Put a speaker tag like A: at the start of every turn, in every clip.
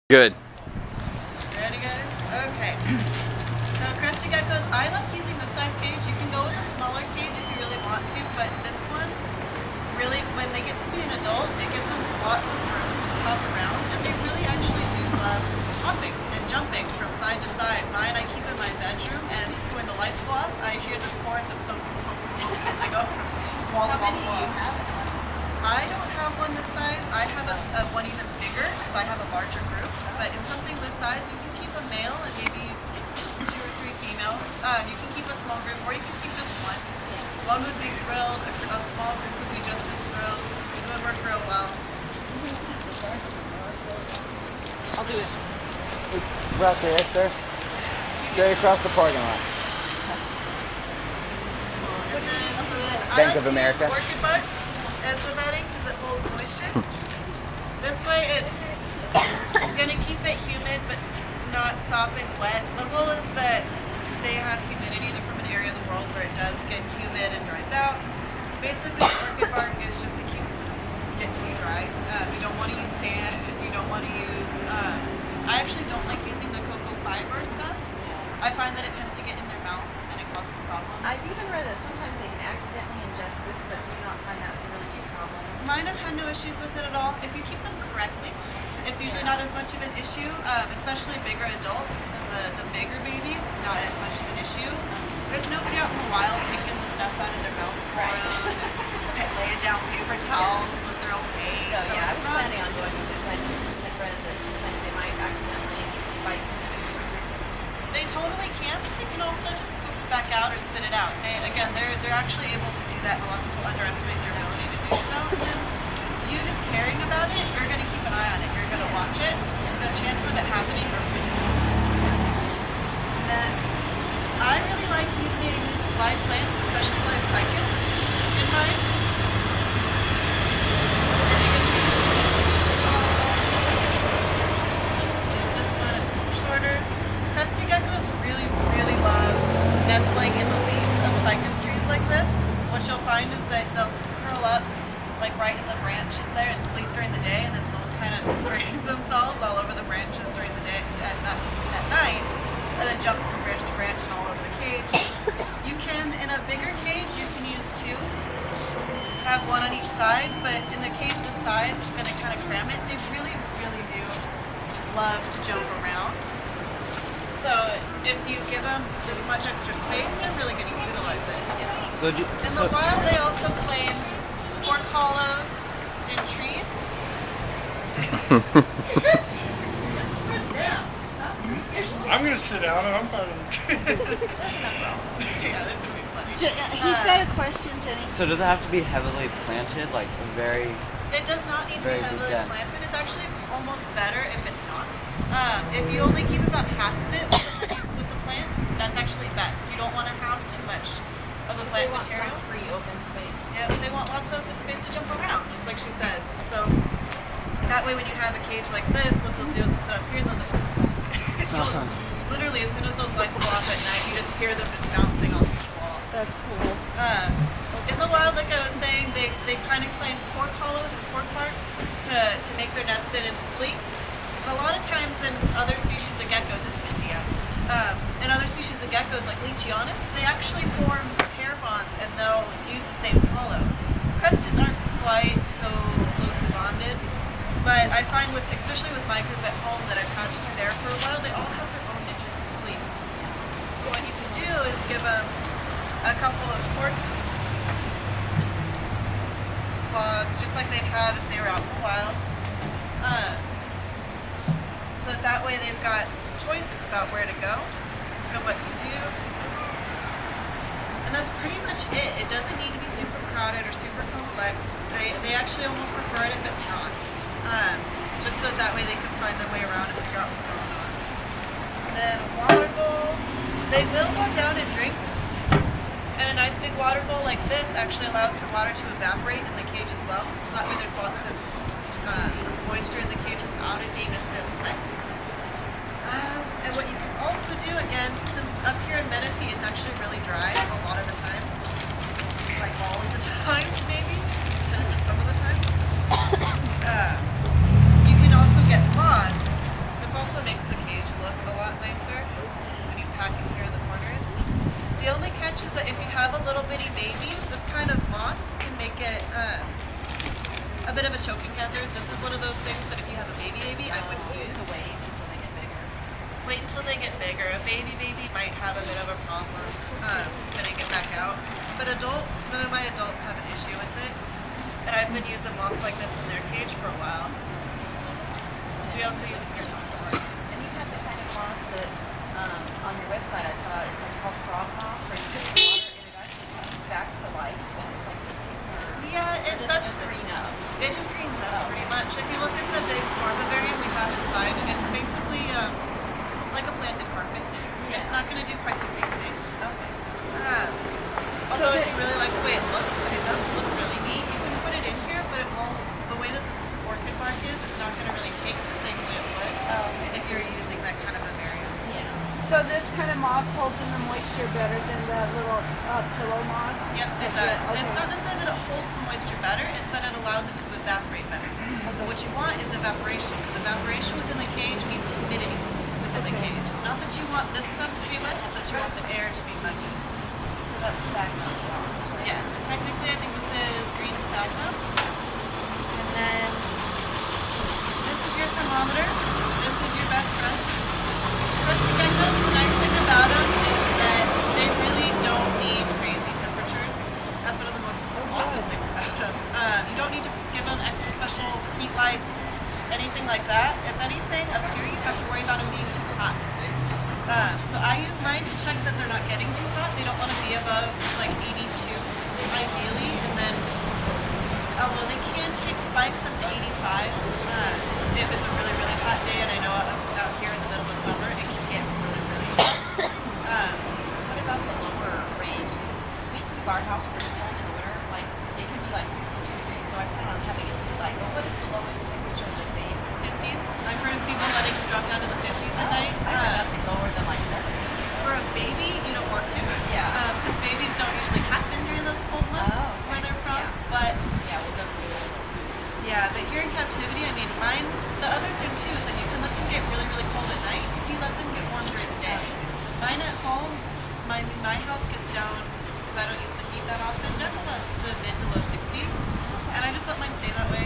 A: Good.
B: Ready, guys? Okay. So Crested Geckos, I like using this size cage. You can go with a smaller cage if you really want to, but this one, really, when they get to be an adult, it gives them lots of room to hop around, and they really actually do love hopping and jumping from side to side. Mine I keep in my bedroom, and when the lights go off, I hear this chorus of thump, thump, thump as they go from wall to wall. How many do you have? I don't have one this size. I have a one even bigger because I have a larger group. But in something this size, you can keep a male and maybe 2 or 3 females. You can keep a small group, or you can keep just one. One would be thrilled. A small group would be just as thrilled. It would work real well.
C: I'll do this.
A: We're out there, right there. Straight across the parking lot.
B: And then
A: Bank
B: I
A: of
B: like
A: America.
B: to use orchid bark as the bedding because it holds moisture. This way it's going to keep it humid but not sopping wet. The goal is that they have humidity. They're from an area of the world where it does get humid and dries out. Basically, orchid bark is just to keep it get too dry. You don't want to use sand. You don't want to use... I actually don't like using the cocoa fiber stuff. I find that it tends to get in their mouth and it causes problems.
C: I've even read that sometimes they can accidentally ingest this, but do you not find that to really be a problem?
B: Mine have had no issues with it at all. If you keep them correctly, it's usually not as much of an issue, especially bigger adults and the bigger babies, not as much of an issue. There's nobody out in the wild picking the stuff out of their mouth for them, laying down paper towels so they're okay.
C: No,
B: So
C: yeah, I
B: it's
C: was
B: not-
C: planning on going with this. I just had read that sometimes they might accidentally bite something.
B: They totally can, but they can also just poop it back out or spit it out. They're actually able to do that, and a lot of people underestimate their ability to do so. And you just caring about it, you're going to keep an eye on it. You're going to watch it. The chances of it happening are really low. And then I really like using live plants, especially live ficus, in mine. And you can see this one is a little shorter. Crested geckos really, really love nestling in the leaves of ficus trees like this. What you'll find is that they'll curl up like right in the branches there and sleep during the day, and then they'll kind of drain themselves all over the branches during the day at night, and then jump from branch to branch and all over the cage. You can, in a bigger cage, you can use 2. Have one on each side, but in the cage this size, it's going to kind of cram it. They really, really do love to jump around. So if you give them this much extra space, they're really going to utilize it. In the wild, they also claim pork hollows in trees.
D: I'm going to sit down and I'm fine.
B: Yeah, there's going to be plenty.
E: He's got a question, Jenny.
A: So does it have to be heavily planted, like very...
B: It does not need to be
A: Very
B: heavily
A: dense.
B: planted. It's actually almost better if it's not. If you only keep about half of it with the plants, that's actually best. You don't want to have too much of the
C: They
B: plant
C: want
B: material.
C: some free open space.
B: Yeah, they want lots of open space to jump around, just like she said. So that way when you have a cage like this, what they'll do is they'll sit up here and then literally as soon as those lights go off at night, you just hear them just bouncing on the wall.
E: That's cool.
B: In the wild, like I was saying, they kind of claim pork hollows and pork bark to make their nest in and to sleep. And a lot of times in other species of geckos, it's India, and other species of geckos like Leachianus, they actually form pair bonds and they'll use the same hollow. Cresteds aren't quite so closely bonded, but I find especially with my group at home that I've had there for a while, they all have their own niches to sleep. So what you can do is give them a couple of pork logs, just like they'd have if they were out in the wild. So that way they've got choices about where to go and what to do. And that's pretty much it. It doesn't need to be super crowded or super complex. They actually almost prefer it if it's not. Just so that way they can find their way around and figure out what's going on. And then a water bowl. They will go down and drink. And a nice big water bowl like this actually allows for water to evaporate in the cage as well. So that way there's lots of moisture in the cage without it being necessarily wet. And what you can also do, again, since up here in Menifee it's actually really dry a lot of the time, like all of the time maybe, instead of just some of the time, you can also get moss. until they get bigger. A baby might have a bit of a problem spitting it back out. But adults, none of my adults have an issue with it. And I've been using moss like this in their cage for a while. We also use it here in the store.
C: And you have the kind of moss that on your website I saw, it's like called frog moss, where you put the water and it actually comes back to life and it's like
B: Yeah, it's
C: does it
B: such.
C: just green up.
B: It just greens up pretty much. If you look at the big storm vivarium we have inside, it's basically like a planted carpet.
C: Yeah.
B: It's not going to do quite the same thing.
C: Okay.
B: Although if you really like the way it looks, and it does look really neat, you can put it in here, but it won't. The way that this orchid bark is, it's not going to really take the same way it would if you're using that kind of vivarium.
C: Yeah.
E: So this kind of moss holds in the moisture better than the little pillow moss?
B: Yep, it does.
E: Okay.
B: It's not necessarily that it holds the moisture better, it's that it allows it to evaporate better. What you want is evaporation, because evaporation within the cage means humidity within the cage. It's not that you want this stuff to be wet, it's that you want the air to be muggy.
C: So that's sphagnum moss, right?
B: Yes, technically I think this is green sphagnum. And then this is your thermometer. This is your best friend. Crested geckos, the nice thing about them is that they really don't need crazy temperatures. That's one of the most awesome things about them. You don't need to give them extra special heat lights, anything like that. If anything, up here you have to worry about them being too hot. So I use mine to check that they're not getting too hot. They don't want to be above like 82 ideally, and then although they can take spikes up to 85 if it's a really, really hot day, and I know out here in the middle of summer it can get really, really hot.
C: What about the lower range? 'Cause we keep our house pretty cold in the winter. Like it can be like 62 degrees, so I plan on having it be like, what is the lowest temperature that they
B: 50s. I've heard of people letting them drop down to the 50s at night.
C: I heard nothing lower than like 70s.
B: For a baby, you don't want to.
C: Yeah.
B: Because babies don't usually happen during those cold months where they're from.
C: Yeah.
B: But
C: Yeah, we'll definitely do it.
B: yeah, but here in captivity, I mean, mine, the other thing too is that you can let them get really, really cold at night if you let them get warm during the day. Mine at home, my house gets down, because I don't use the heat that often, down to the mid to low 60s. And I just let mine stay that way.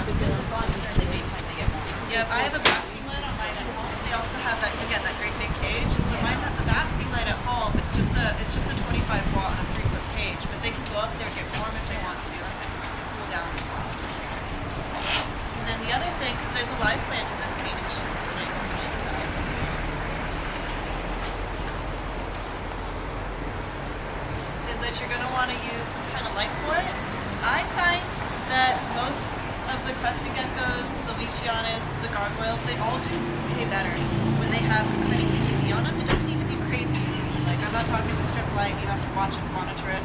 C: But just as long as during the daytime they get warmer.
B: Yeah, I have a basking light on mine at home. They also have that, again, that great big cage. So mine has the basking light at home. It's just a 25 watt on a 3-foot cage, but they can go up there and get warm if they want to. Cool down as well. And then the other thing, because there's a live plant in this cage, nice bushy live, is that you're going to want to use some kind of light for it. I find that most of the crested geckos, the leachianas, the gargoyles, they all do way better when they have some kind of UV on them. It doesn't need to be crazy. Like, I'm not talking the strip light, you have to watch and monitor it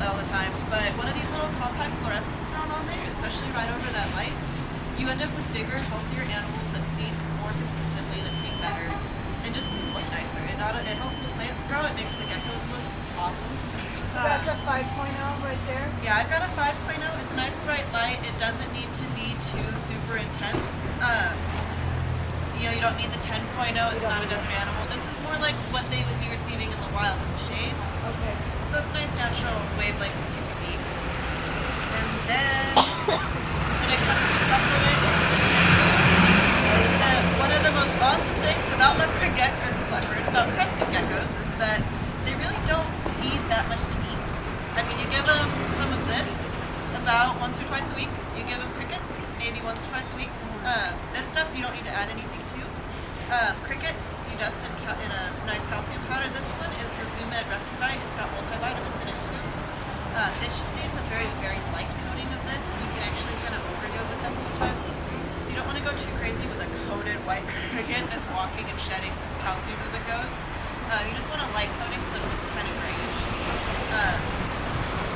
B: all the time. But one of these little compact fluorescents down on there, especially right over that light, you end up with bigger, healthier animals that feed more consistently, that feed better, and just look nicer. It helps the plants grow, it makes the geckos look awesome.
E: So that's a 5.0 right there?
B: Yeah, I've got a 5.0. It's a nice bright light. It doesn't need to be too super intense. You don't need the 10.0. It's not a desert animal. This is more like what they would be receiving in the wild in the shade.
E: Okay.
B: So it's a nice natural wavelength for human being. And then when it comes to supplements, one of the most awesome things about crested geckos is that they really don't need that much to eat. I mean, you give them some of this about once or twice a week. You give them crickets maybe once or twice a week. This stuff you don't need to add anything to. Crickets you dust in a nice calcium powder. This one is the LLLReptile. It's got multivitamins in it too. It just needs a very, very light coating of this. You can actually kind of overdo it with them sometimes. So you don't want to go too crazy with a coated white cricket that's walking and shedding calcium as it goes. You just want a light coating so that it looks kind of grayish.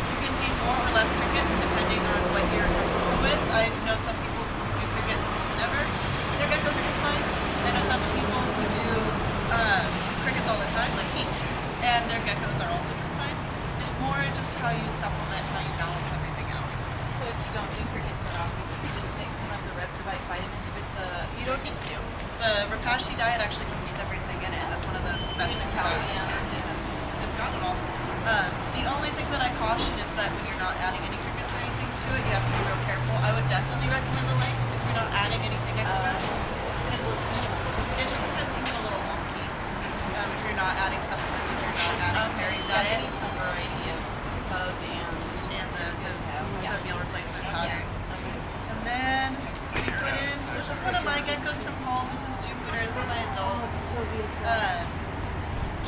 B: You can feed more or less crickets depending on what you're comfortable with. I know some people who do crickets almost never. Their geckos are just fine. I know some people who do crickets all the time, like me, and their geckos are also just fine. It's more just how you supplement, how you balance everything out.
C: So if you don't do crickets that often, you just mix some of the Reptivite vitamins with the.
B: You don't need to. The Rapashi diet actually comes with everything in it. That's one of the best things about it.
C: Calcium.
B: It's got it all. The only thing that I caution is that when you're not adding any crickets or anything to it, you have to be real careful. I would definitely recommend the light if you're not adding anything extra. It just sometimes can get a little wonky.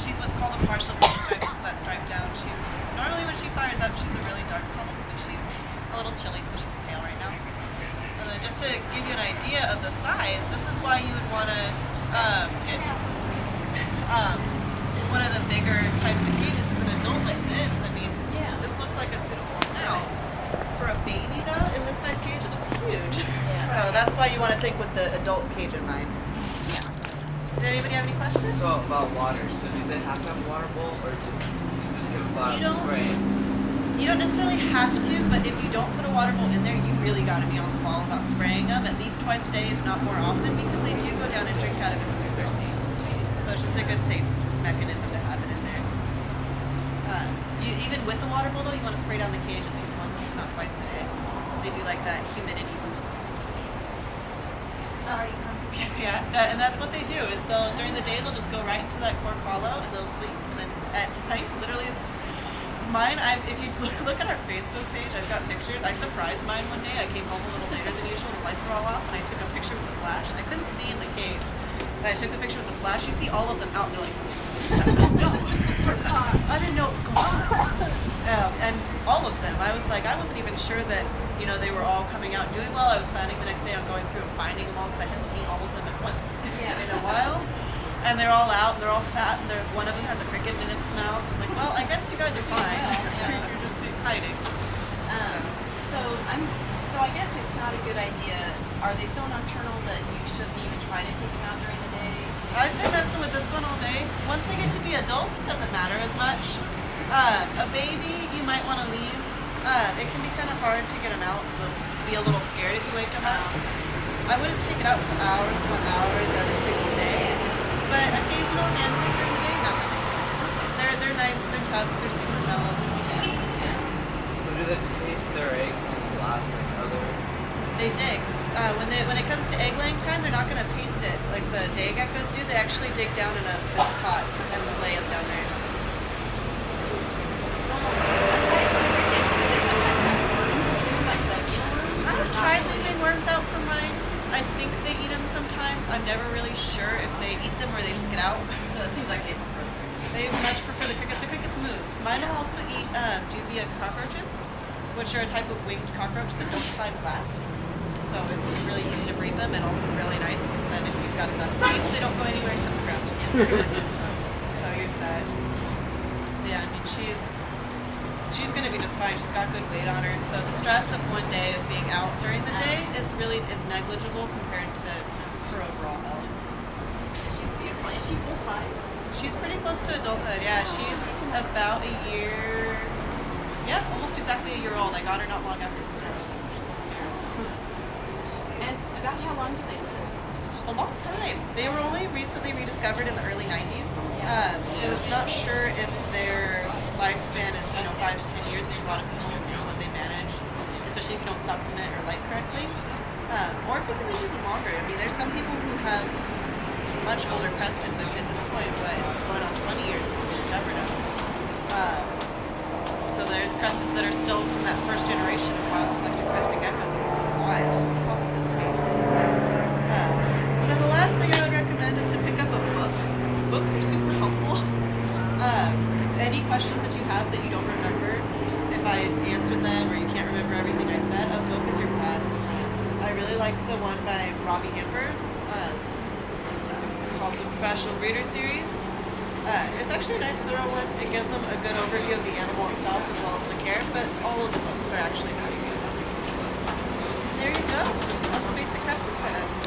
B: She's what's called a partial pinstripe, so that stripe down. She's normally when she fires up, she's a really dark color, but she's a little chilly, so she's pale right now. And then just to give you an idea of the size, this is why you would want to get one of the bigger types of cages, because an adult like this, I mean, this looks like a suitable amount. For a baby though, in this size cage, it looks huge. So that's why you want to think with the adult cage in mind. Did anybody have any questions?
F: So about water, so do they have to have a water bowl, or do you just give a bottle
B: You
F: of
B: don't-
F: spray?
B: You don't necessarily have to, but if you don't put a water bowl in there, you really got to be on the ball about spraying them at least twice a day, if not more often, because they do go down and drink out of it when they're thirsty. So it's just a good safe mechanism to have it in there. Even with the water bowl though, you want to spray down the cage at least once, if not twice a day. They do like that humidity boost.
E: It's already comfortable.
B: And that's what they do. Is they'll during the day they'll just go right into that corn hollow and they'll sleep, and then at night, literally, mine. If you look at our Facebook page, I've got pictures. I surprised mine one day. I came home a little later than usual. The lights were all off, and I took a picture with the flash. I couldn't see in the cave, but I took the picture with the flash. You see all of them out. They're like, I didn't know what was going on. And all of them, I was like, I wasn't even sure that they were all coming out doing well. I was planning the next day on going through and finding them all because I hadn't seen all of them at once in a while. And they're all out, and they're all fat, and one of them has a cricket in its mouth. I'm like, well, I guess you guys are fine. You're just hiding.
C: So I guess it's not a good idea. Are they so nocturnal that you shouldn't even try to take them out during the day?
B: I've been messing with this one all day. Once they get to be adults, it doesn't matter as much. A baby, you might want to leave. It can be kind of hard to get them out. They'll be a little scared if you wake them up. I wouldn't take it out for hours upon hours every single day. But occasional handling during the day, not that big deal. They're nice, they're tough, they're super mellow.
F: So do they paste their eggs on the glass like other?
B: They dig. When it comes to egg laying time, they're not going to paste it like the day geckos do. They actually dig down in a pot and lay them down there.
C: Aside from crickets, do they sometimes have worms too, like the mealworms?
B: I've tried leaving worms out for mine. I think they eat them sometimes. I'm never really sure if they eat them or they just get out.
C: So it seems like they prefer the crickets.
B: They much prefer the crickets. The crickets move. Mine will also eat dubia cockroaches, which are a type of winged cockroach that don't climb glass. So it's really easy to breed them, and also really nice because then if you've got a glass cage, they don't go anywhere except the ground. So here's that. Yeah, I mean she's gonna be just fine. She's got good weight on her. So the stress of one day of being out during the day is negligible compared to her overall health.
C: She's beautiful. Is she full size?
B: She's pretty close to adulthood. Yeah, she's about a year. Yeah, almost exactly a year old. I got her not long after the storm. So she's almost a year old.
C: And about how long do they live?
B: A long time. They were only recently rediscovered in the early 90s. So it's not sure if their lifespan is 5 to 10 years, which a lot of people is what they manage, especially if you don't supplement or light correctly. Or if it can live even longer. I mean, there's some people who have much older Cresteds at this point, but it's going on 20 years since we discovered them. So there's Cresteds that are still from that first generation of wild collected Crested Geckos that are still alive, so it's a possibility. Then the last thing I would recommend is to pick up a book. Books are super helpful. Any questions that you have that you don't remember, if I answered them or you can't remember everything I said, a book is your best. I really like the one by Robbie Hamper called the Professional Breeder Series. It's actually a nice thorough one. It gives them a good overview of the animal itself as well as the care, but all of the books are actually very good. There you go. That's a basic Crested setup.